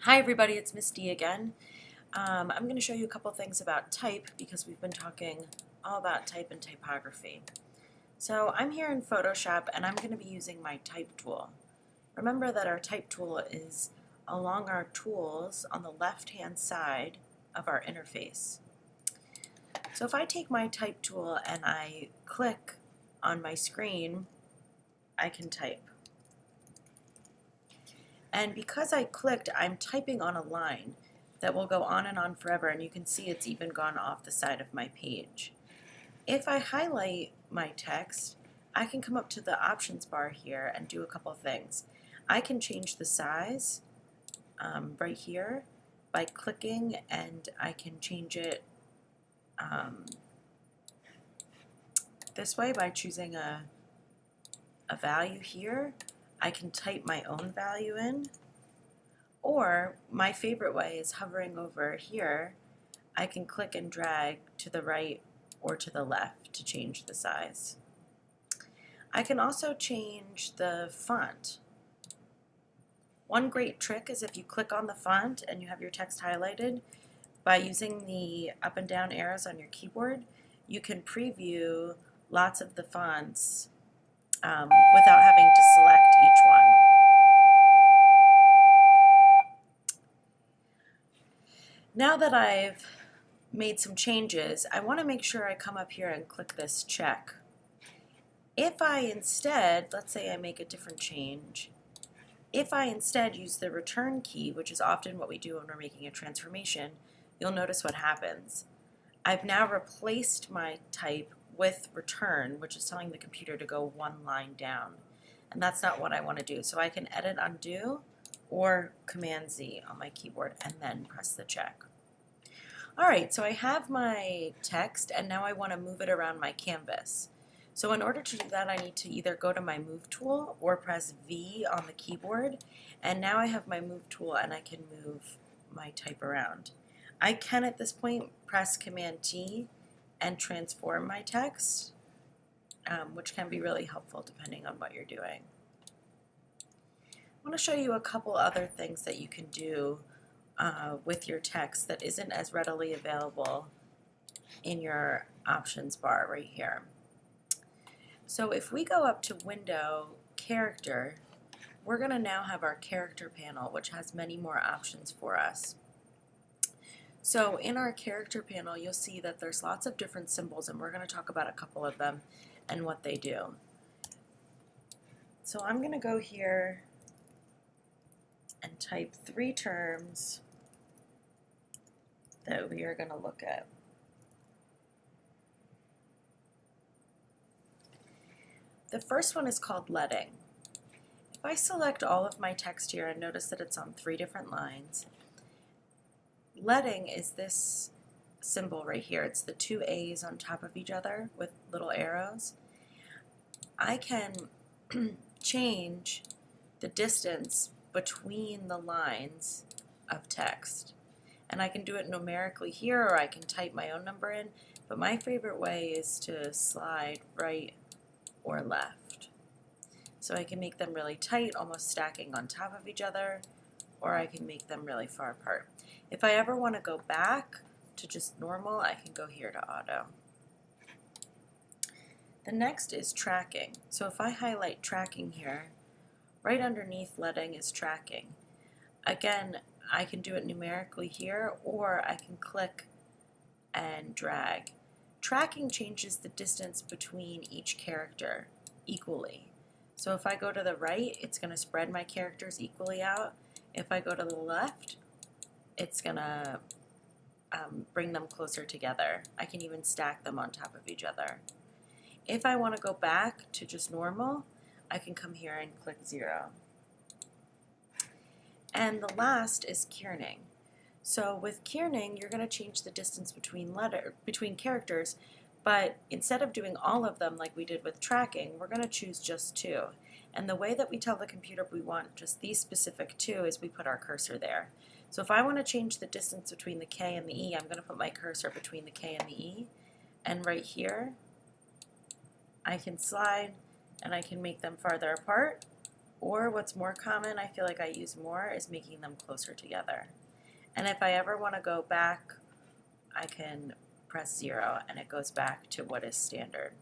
Hi everybody, it's Miss D again. I'm going to show you a couple things about type because we've been talking all about type and typography. So I'm here in Photoshop and I'm going to be using my type tool. Remember that our type tool is along our tools on the left hand side of our interface. So if I take my type tool and I click on my screen, I can type. And because I clicked, I'm typing on a line that will go on and on forever, and you can see it's even gone off the side of my page. If I highlight my text, I can come up to the options bar here and do a couple things. I can change the size right here by clicking, and I can change it this way by choosing a value here. I can type my own value in. Or my favorite way is hovering over here. I can click and drag to the right or to the left to change the size. I can also change the font. One great trick is if you click on the font and you have your text highlighted, by using the up and down arrows on your keyboard, you can preview lots of the fonts without having to select each one. Now that I've made some changes, I want to make sure I come up here and click this check. If I instead, let's say I make a different change, if I instead use the return key, which is often what we do when we're making a transformation, you'll notice what happens. I've now replaced my type with return, which is telling the computer to go one line down. And that's not what I want to do. So I can edit undo or Command Z on my keyboard and then press the check. Alright, so I have my text and now I want to move it around my canvas. So in order to do that, I need to either go to my move tool or press V on the keyboard, and now I have my move tool and I can move my type around. I can at this point press Command T and transform my text, which can be really helpful depending on what you're doing. I want to show you a couple other things that you can do with your text that isn't as readily available in your options bar right here. So if we go up to Window, Character, we're going to now have our Character panel, which has many more options for us. So in our Character panel, you'll see that there's lots of different symbols, and we're going to talk about a couple of them and what they do. So I'm going to go here and type 3 terms that we are going to look at. The first one is called leading. If I select all of my text here and notice that it's on 3 different lines, leading is this symbol right here. It's the 2 A's on top of each other with little arrows. I can change the distance between the lines of text. And I can do it numerically here, or I can type my own number in, but my favorite way is to slide right or left. So I can make them really tight, almost stacking on top of each other, or I can make them really far apart. If I ever want to go back to just normal, I can go here to auto. The next is tracking. So if I highlight tracking here, right underneath leading is tracking. Again, I can do it numerically here, or I can click and drag. Tracking changes the distance between each character equally. So if I go to the right, it's going to spread my characters equally out. If I go to the left, it's going to bring them closer together. I can even stack them on top of each other. If I want to go back to just normal, I can come here and click 0. And the last is Kearning. So with Kearning, you're going to change the distance between characters, but instead of doing all of them like we did with tracking, we're going to choose just 2. And the way that we tell the computer we want just these specific 2 is we put our cursor there. So if I want to change the distance between the K and the E, I'm going to put my cursor between the K and the E. And right here, I can slide and I can make them farther apart, Or what's more common, I feel like I use more, is making them closer together. And if I ever want to go back, I can press 0 and it goes back to what is standard.